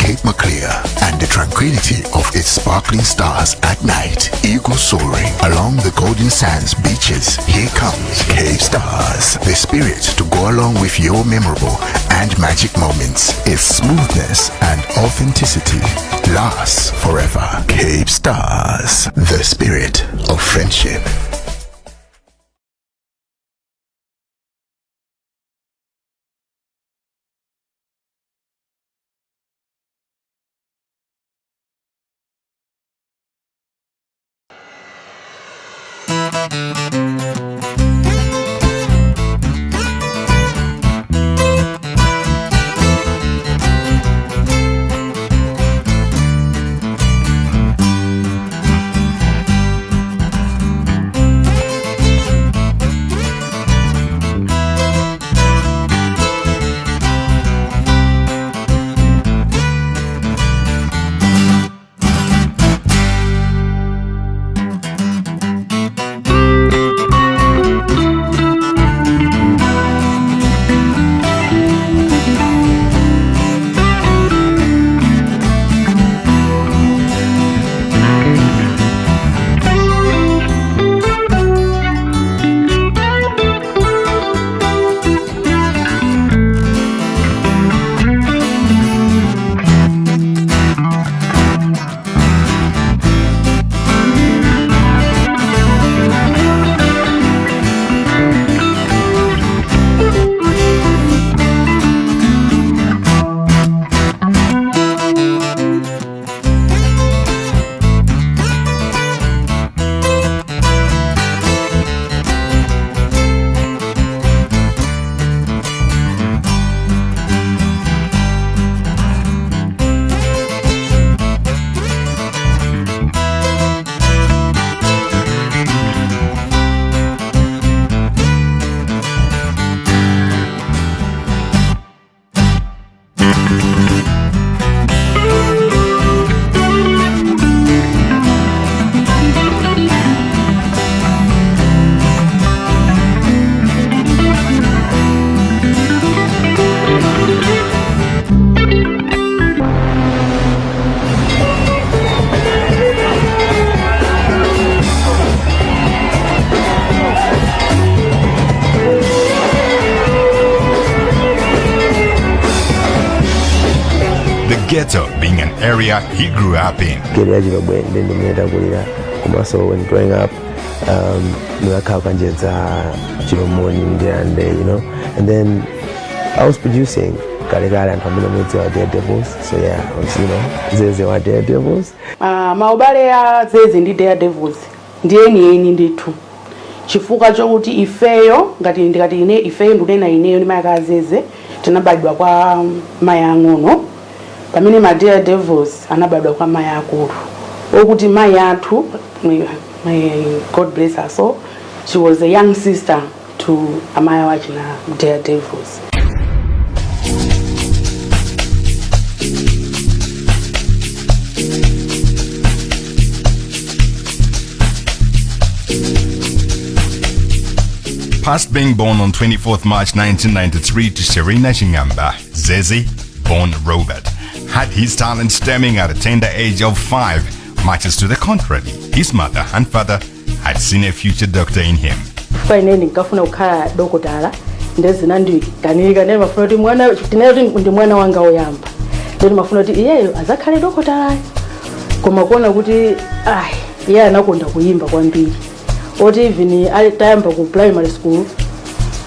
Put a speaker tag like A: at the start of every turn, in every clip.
A: Cape Maclear and the tranquility of its sparkling stars at night. Eagle soaring along the golden sands beaches. Here comes Cape Stars, the spirit to go along with your memorable and magic moments. Its smoothness and authenticity lasts forever. Cape Stars, the spirit of friendship.
B: Ghetto being an area he grew up in.
C: So when growing up, and then I was producing Kaligala and Family Daredevils. So yeah, Zeze were Daredevils.
D: Maubale ya Zeze ndi Daredevils. Ndiye ni nditu. Chifuka chokuti ifeyo ngati ine ifeyo ndunena ineyo ni maya Zeze tinabadwa kwa maya ngono. Pamene ma Daredevils anabadwa kwa maya akulu. Okuti maya athu, God bless her soul, she was a young sister to amaya wachina Daredevils.
B: Past being born on 24th March 1993 to Serena Chingamba, Zeze, born Robert, had his talent stemming at a tender age of 5. Much to the contrary, his mother and father had seen a future doctor in him.
D: Nikafuna ukhala dokotala ndezina ndiganiika ne mafuna kuti mwana tinati ndi mwana wanga oyamba ndeni mafuna kuti iyeyo azakhale dokotala koma kuona kuti iye anakonda kuimba kwambiri oti even alitayamba ku primary school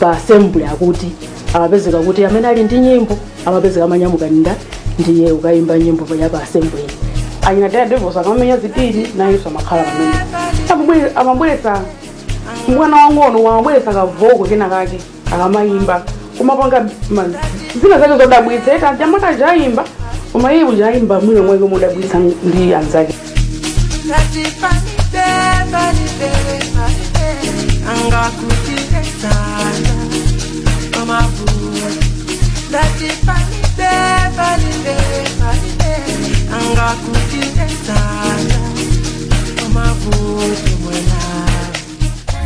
D: pa assembly akuti amapezeka kuti amene ali ndi nyimbo amapezeka amanyamuka ndiye ukaimba nyimbo pa assembly ayina Daredevils akamenya zitiri naye amakhala pamene amabweretsa mwana wangono wamabweretsa kavoko kena kake akamayimba kumapanga zina zake zodabwitsa eta jamaka jaimba koma iye ujaimba mwino mwake mudabwitsa ndi anzake.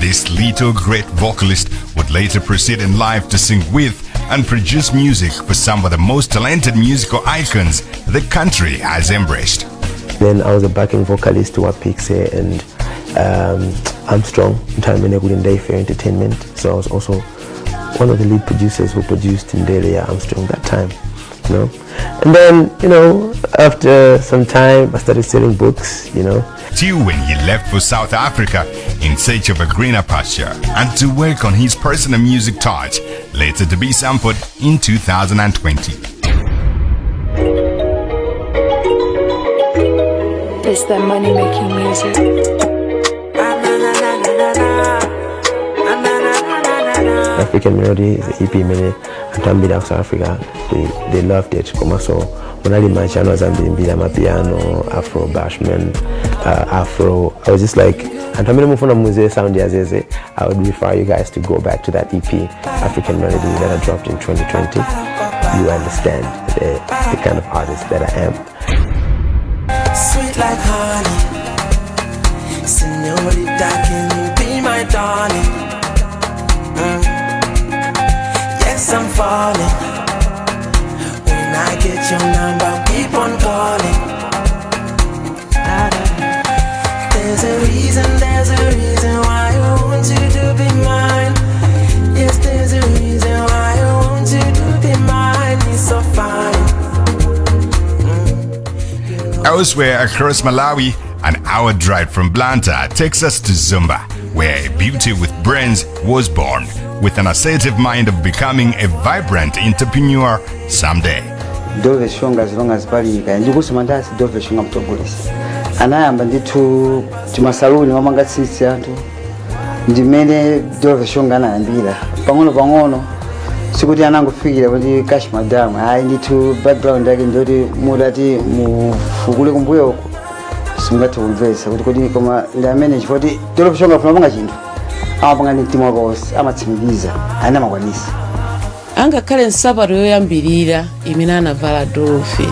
B: This little great vocalist would later proceed in life to sing with and produced music for some of the most talented musical icons the country has embraced.
C: Then I was a backing vocalist to Pixie and Armstrong in time when I in Dayfair Entertainment. So I was also one of the lead producers who produced in Delia Armstrong that time, you know. And then, you know, after some time I started selling books, you know.
B: Till when he left for South Africa in search of a greener pasture and to work on his personal music touch, later to be sampled in 2020.
E: It's that money making music.
C: African Melody, the EP many and Tambida South Africa, they loved it. So when I did my channels, I'm doing piano, Afro bashment, Afro. I was just like, and I would refer you guys to go back to that EP, African Melody, that I dropped in 2020. You understand the kind of artist that I am.
F: Sweet like honey, señorita, can you be my darling? Yes, I'm falling. When I get your number, keep on calling. There's a reason why I want you to be mine. Yes, there's a reason why I want you to be mine. It's so fine.
B: Elsewhere across Malawi, an hour drive from Blantyre takes us to Zumba, where a beauty with brains was born, with an assertive mind of becoming a vibrant entrepreneur someday.
G: Dove shonga as long as bali ndikusi mandasi dove shonga mtogolesi anayamba nditu timasaluni wamanga tsitsi anthu ndimene dove shonga anayambira pang'ono sikuti anangofikira kuti cash madam hayi nditu background yake ndoti mudati mufukule kumbuyo uko simungati kumvesa kuti kodi koma ndi amene chifoti dove shonga funa manga chinthu amapanga ndi mtima wake amatsimikiza ana makwanisa
H: angakhale nsapato yoyambirira imene anavala Dove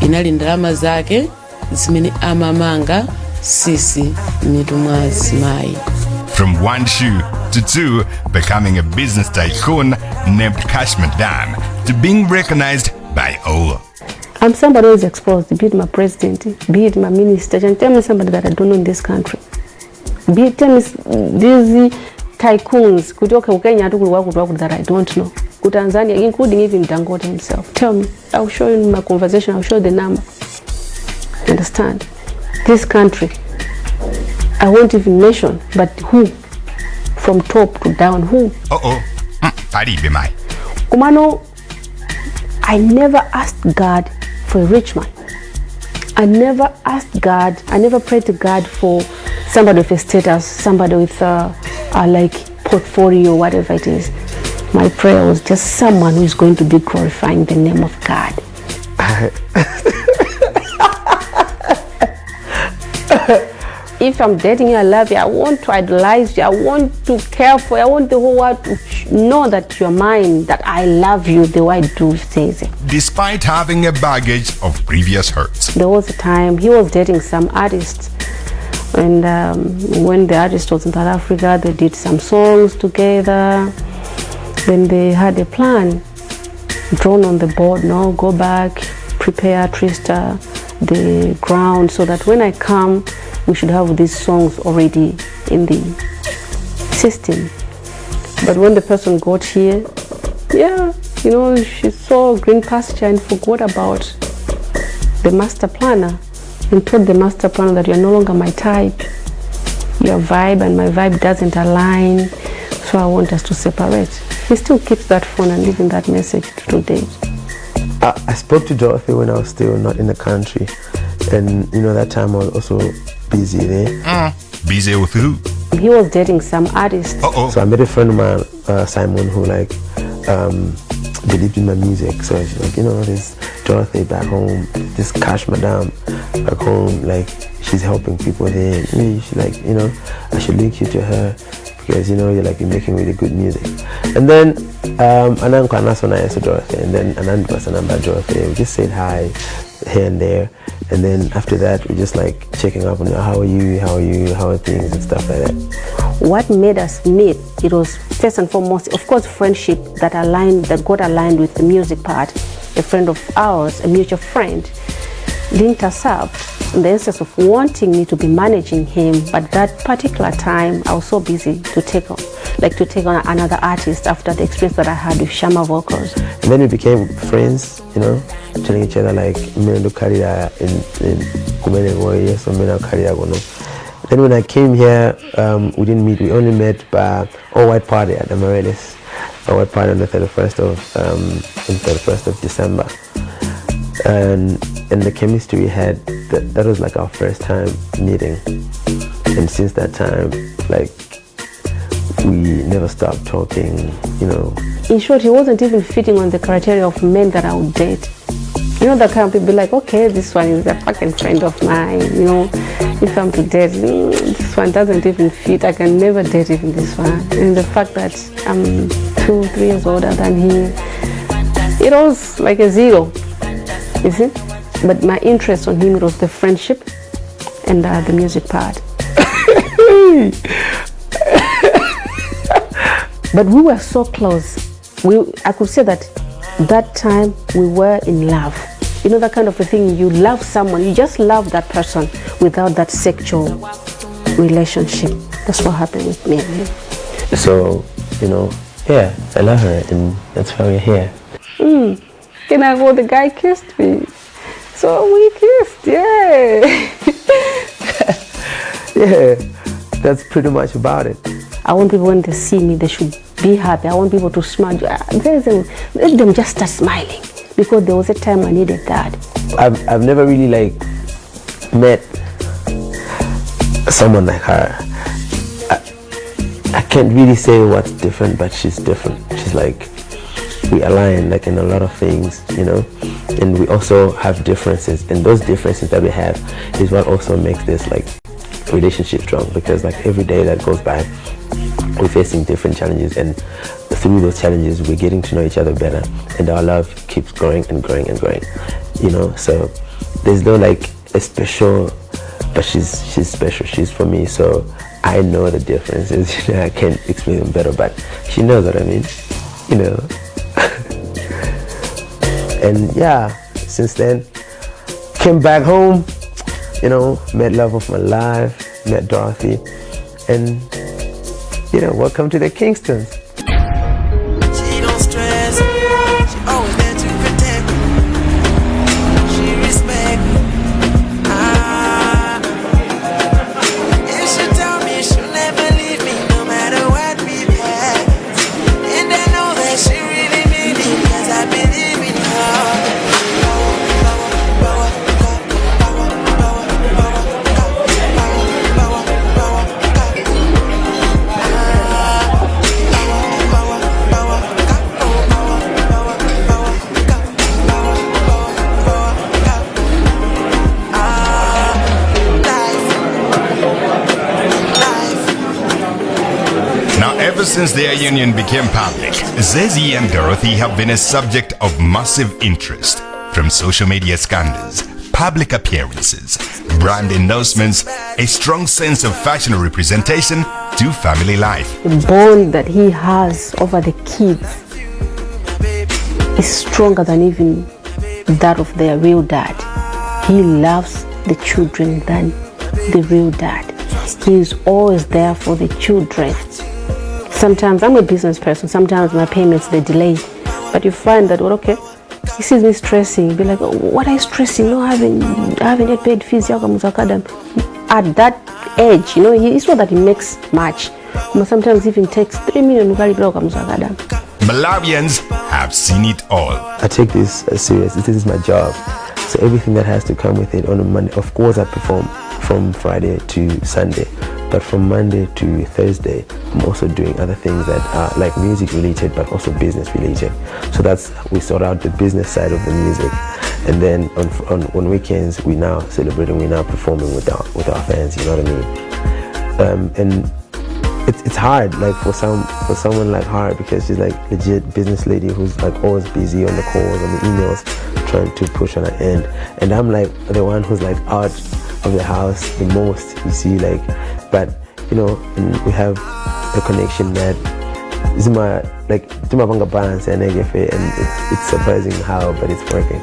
H: inali ndalama zake zimene amamanga sisi mitu mwa azimayi.
B: From one shoe to two, becoming a business tycoon named Cash Madam, to being recognized by all.
I: I'm somebody who is exposed, be it my president, be it my minister, and tell me somebody that I don't know in this country. Be it tell me these tycoons kutoka Kenya that I don't know. Tanzania, including even Dangote himself. Tell me, I'll show you in my conversation, I'll show you the number. Understand? This country, I won't even mention, but who? From top to down, who? Kumano, I never asked God for a rich man. I never asked God, I never prayed to God for somebody with a status, somebody with a like portfolio, whatever it is. My prayer was just someone who is going to be glorifying the name of God. If I'm dating you, I love you, I want to idolize you, I want to care for you, I want the whole world to know that you're mine, that I love you the way I do says it.
B: Despite having a baggage of previous hurts.
I: There was a time he was dating some artists, and when the artist was in South Africa, they did some songs together. Then they had a plan drawn on the board, no, go back, prepare, Trista, the ground, so that when I come, we should have these songs already in the system. But when the person got here, yeah, you know, she saw green pasture and forgot about the master planner and told the master planner that you're no longer my type. Your vibe and my vibe doesn't align, so I want us to separate. He still keeps that phone and leaving that message to today.
C: I spoke to Dorothy when I was still not in the country, and you know that time I was also busy there.
B: Busy with who?
I: He was dating some artists.
C: So I met a friend of mine, Simon, who like believed in my music. So she's like, you know, there's Dorothy back home, this Cash Madam back home, like she's helping people there. She's like, you know, I should link you to her because you know you're making really good music. And then Ananko Anasona to Dorothy, and then Anand was a number Dorothy. We just said hi, here and there. And then after that, we just like checking up on how are you, how are things and stuff like that.
I: What made us meet, it was first and foremost, of course, friendship that got aligned with the music part. A friend of ours, a mutual friend, linked us up in the instance of wanting me to be managing him, but that particular time I was so busy to take on another artist after the experience that I had with Shama Vocals.
C: And then we became friends, you know, telling each other like, "Mendo karira in kumene boy, so mena karira gono." Then when I came here, we didn't meet. We only met by all-white party at the Amaryllis, all-white party on the 31st of December. And the chemistry we had, that was like our first time meeting. And since that time, like, we never stopped talking, you know.
I: In short, he wasn't even fitting on the criteria of men that I would date. You know, that kind of people like, okay, this one is a fucking friend of mine, you know. If I'm to date, this one doesn't even fit, I can never date even this one. And the fact that I'm 2-3 years older than him, it was like a zero, you see. But my interest on him, it was the friendship and the music part. But we were so close. I could say that time we were in love. You know, that kind of a thing, you love someone, you just love that person without that sexual relationship. That's what happened with me and him.
C: So, you know, yeah, I love her, and that's why we're here.
I: And I go, the guy kissed me. So we kissed, yeah.
C: Yeah, that's pretty much about it.
I: I want people, when they see me, they should be happy. I want people to smile. Let them just start smiling, because there was a time I needed that.
C: I've never really like met someone like her. I can't really say what's different, but she's different. She's like, we align like in a lot of things, you know, and we also have differences, and those differences that we have is what also makes this like relationship strong, because like every day that goes by, we're facing different challenges, and through those challenges we're getting to know each other better, and our love keeps growing and growing and growing, you know. So there's no like a special, but she's special, she's for me, so I know the differences. You know, I can't explain them better, but she knows what I mean, you know. And yeah, since then came back home, you know, met love of my life, met Dorothy, and you know, welcome to the Kingstons.
F: She don't stress, she always there to protect. She respect. If she tell me she'll never leave me, no matter what we had. And I know that she really mean it, 'cause I believe in her.
B: Ever since their union became public, Zezi and Dorothy have been a subject of massive interest, from social media scandals, public appearances, brand endorsements, a strong sense of fashion representation, to family life.
I: The bond that he has over the kids is stronger than even that of their real dad. He loves the children than the real dad. He is always there for the children. Sometimes I'm a business person, sometimes my payments, they delay. But you find that, well, okay, he sees me stressing, be like, oh, what are you stressing? No, I haven't yet paid fees. At that age, you know, it's not that he makes much. But sometimes even takes 3 million.
B: Malawians have seen it all.
C: I take this serious. This is my job. So everything that has to come with it on a Monday, of course I perform from Friday to Sunday. But from Monday to Thursday, I'm also doing other things that are like music related, but also business related. So we sort out the business side of the music. And then on weekends, we're now celebrating, we're now performing with our fans, you know what I mean? And it's hard, like for someone like her, because she's like legit business lady who's like always busy on the calls, on the emails, trying to push on her end, and I'm like the one who's like out of the house the most, you see, like, but you know, and we have a connection that Zima, like Timavanga balance and it's surprising how, but it's working.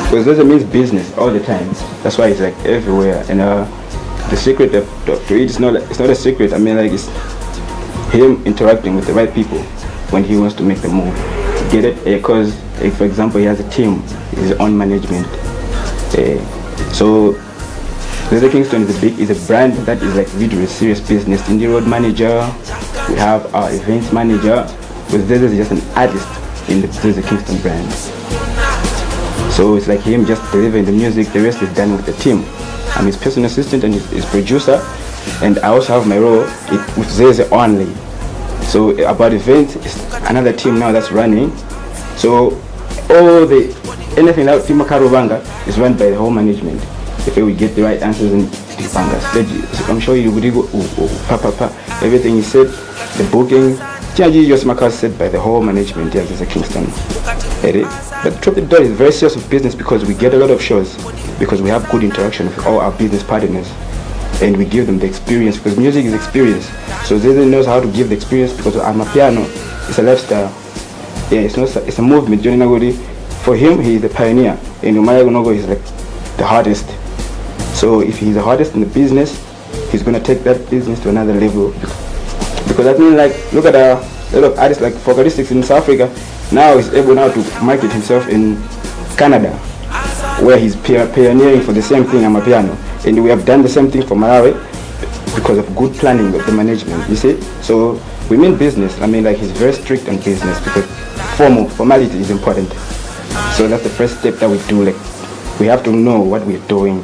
J: Because Zeze means business all the time. That's why it's like everywhere. And the secret to it is it's not a secret. I mean, like, it's him interacting with the right people when he wants to make the move. Get it? Because for example, he has a team, his own management. So Zeze Kingston is a brand that is like really serious business. Indie road manager, we have our events manager, but Zeze is just an artist in the Zeze Kingston brand. So it's like him just delivering the music, the rest is done with the team. I'm his personal assistant and his producer, and I also have my role with Zeze only. So about events, it's another team now that's running. So anything like Tima Karubanga is run by the whole management. If we get the right answers in Panga, I'm sure you would go everything he said, the booking, Yosmaka said by the whole management. Yes, Zeze Kingston. But Drop the Door is very serious of business because we get a lot of shows, because we have good interaction with all our business partners, and we give them the experience, because music is experience. So Zeze knows how to give the experience, because Amapiano is a lifestyle. Yeah, it's a movement. For him, he is the pioneer, and Umaya Gonogo is like the hardest. So if he's the hardest in the business, he's gonna take that business to another level. Because that means, like, look at a lot of artists like Focalistics in South Africa. Now he's able now to market himself in Canada, where he's pioneering for the same thing, Amapiano. And we have done the same thing for Malawi because of good planning of the management, you see. So we mean business. I mean, like, he's very strict on business because formality is important. So that's the first step that we do. Like, we have to know what we're doing.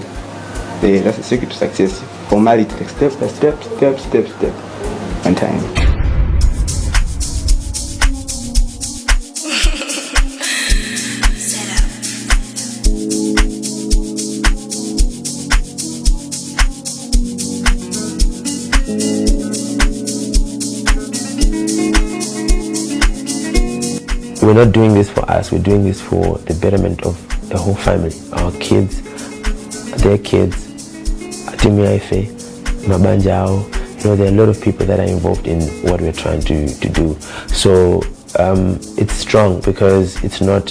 J: That's the secret to success. Formality, like step by step, one time.
C: We're not doing this for us, we're doing this for the betterment of the whole family, our kids, their kids, Timiaife, Mabanjao. You know, there are a lot of people that are involved in what we're trying to do. So it's strong because it's not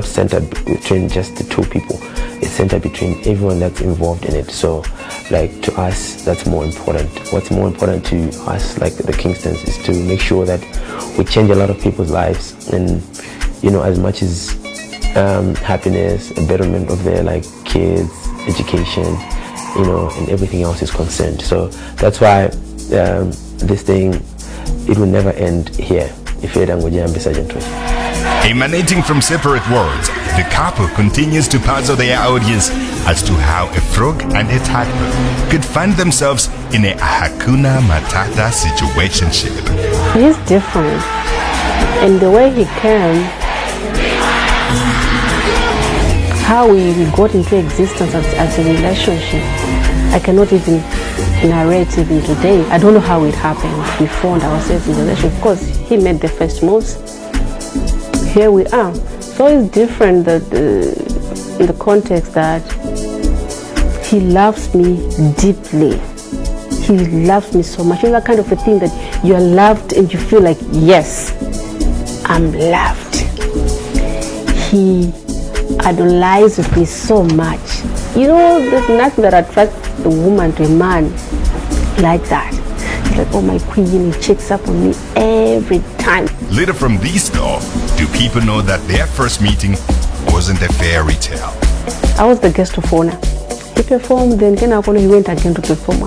C: centered between just the two people. It's centered between everyone that's involved in it. So, like, to us, that's more important. What's more important to us, like the Kingstons, is to make sure that we change a lot of people's lives, and, you know, as much as happiness, a betterment of their, like, kids, education, you know, and everything else is concerned. So that's why this thing, it will never end here.
B: Emanating from separate worlds, the couple continues to puzzle their audience as to how a frog and a tadpole could find themselves in a Hakuna Matata situationship.
I: He's different. And the way he came, how we got into existence as a relationship, I cannot even narrate even today. I don't know how it happened. We found ourselves in a relationship because he made the first moves. Here we are. So it's different in the context that he loves me deeply. He loves me so much. You know, that kind of a thing that you are loved and you feel like, yes, I'm loved. He idolizes me so much. You know, there's nothing that attracts a woman to a man like that. It's like, oh, my queen, he checks up on me every time.
B: Later from these, though, do people know that their first meeting wasn't a fairy tale?
I: I was the guest of honor. He performed, then he went again to perform.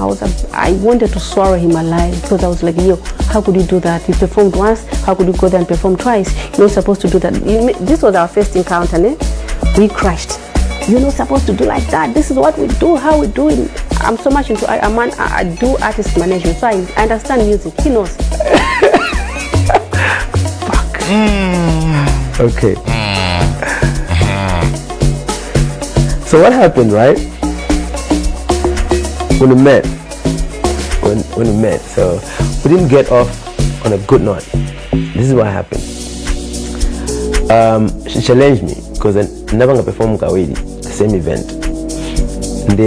I: I wanted to swallow him alive because I was like, yo, how could you do that? You performed once, how could you go there and perform twice? You're not supposed to do that. This was our first encounter, we crashed. You're not supposed to do like that. This is what we do, how we do it. I'm so much into I do artist management, so I understand music. He knows.
C: Fuck. Okay. So what happened, right? When we met, so we didn't get off on a good note. This is what happened. She challenged me because I never gonna perform Kawidi, the same event. And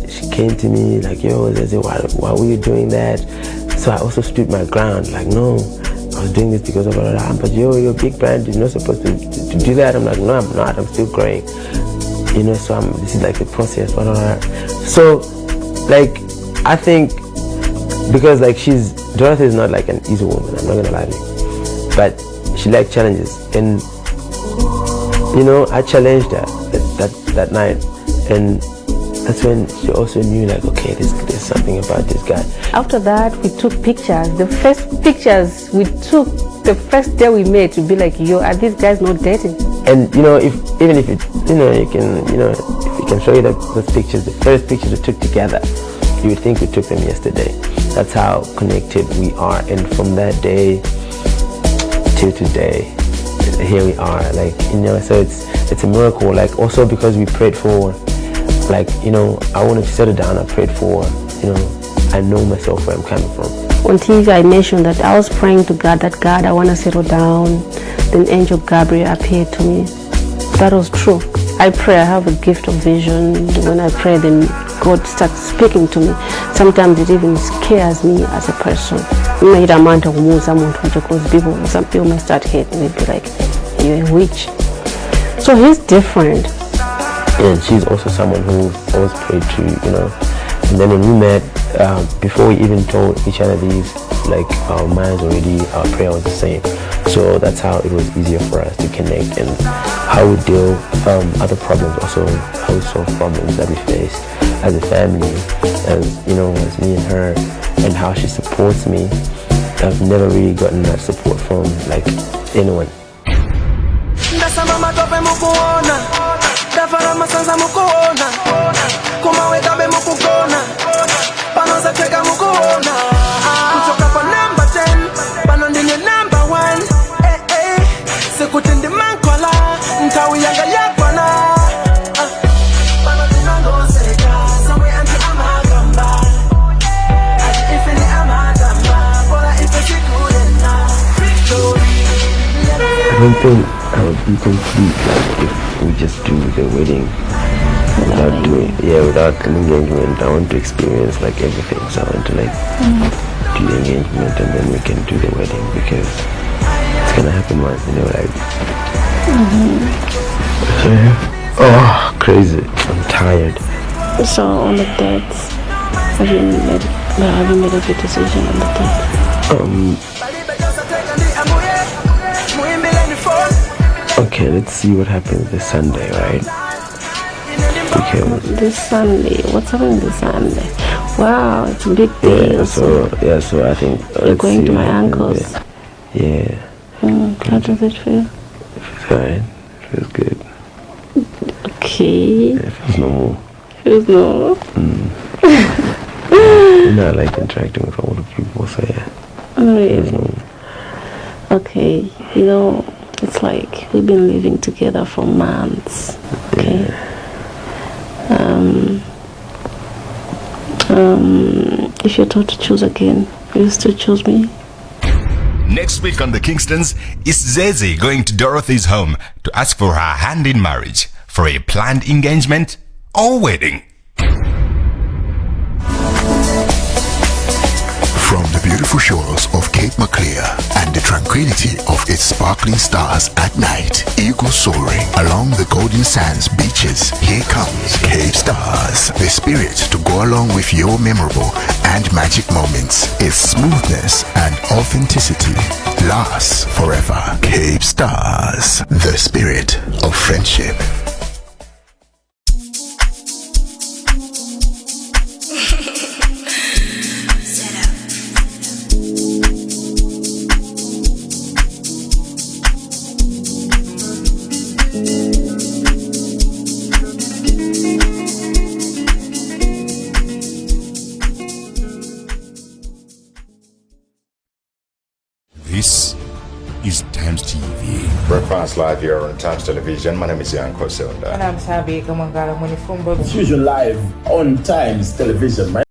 C: she came to me like, yo, why were you doing that? So I also stood my ground, like, no, I was doing this because of blah, blah, blah. But you're a big brand, you're not supposed to do that. I'm like, no, I'm not, I'm still growing. You know, so this is like a process, blah, blah, blah. So, like, I think, because like Dorothy is not like an easy woman, I'm not gonna lie to you. But she liked challenges. And, you know, I challenged her that night. And that's when she also knew, like, okay, there's something about this guy.
I: After that, we took pictures. The first pictures we took the first day we met, to be like, yo, are these guys not dating?
C: And you know, if you can show you those pictures, the first pictures we took together, you would think we took them yesterday. That's how connected we are. And from that day till today, here we are. Like, you know, so it's a miracle. Like, also because we prayed for, like, you know, I wanted to settle down. I prayed for, you know, I know myself where I'm coming from.
I: On TV, I mentioned that I was praying to God that, God, I want to settle down. Then Angel Gabriel appeared to me. That was true. I pray, I have a gift of vision. When I pray, then God starts speaking to me. Sometimes it even scares me as a person. Some people may start hating me, be like, you're a witch. So he's different.
C: And she's also someone who always prayed to, you know. And then when we met, before we even told each other these, like, our minds already, our prayer was the same. So that's how it was easier for us to connect, and how we deal other problems, also how we solve problems that we face as a family, as, you know, as me and her, and how she supports me. I've never really gotten that support from, like, anyone. I don't think I would be complete, like, if we just do the wedding without an engagement. I want to experience, like, everything. So I want to, like, do the engagement and then we can do the wedding, because it's gonna happen once, you know, like. Oh, crazy! I'm tired.
I: So on the dates, have you made a good decision on the date?
C: Okay, let's see what happens this Sunday, right? Because
I: this Sunday, what's happening this Sunday? Wow, it's a big deal.
C: So I think
I: you're going to my uncle's.
C: Yeah.
I: How does it feel?
C: It feels alright. It feels good.
I: Okay.
C: Yeah, it feels normal.
I: Feels normal.
C: You know, I like interacting with older people, so yeah.
I: Oh, really? Okay, you know, it's like we've been living together for months. Okay.
C: Yeah.
I: If you're told to choose again, will you still choose me?
B: Next week on the Kingstons, is Zeze going to Dorothy's home to ask for her hand in marriage for a planned engagement or wedding?
A: From the beautiful shores of Cape Maclear and the tranquility of its sparkling stars at night, eagle soaring along the golden sands beaches, here comes Cape Stars, the spirit to go along with your memorable and magic moments. Its smoothness and authenticity lasts forever. Cape Stars, the spirit of friendship.
B: Live here on Times Television. My name is Yanko Silda.
K: And I'm Sabi Kamangala Munifumbo.
L: Fusion Live on Times Television.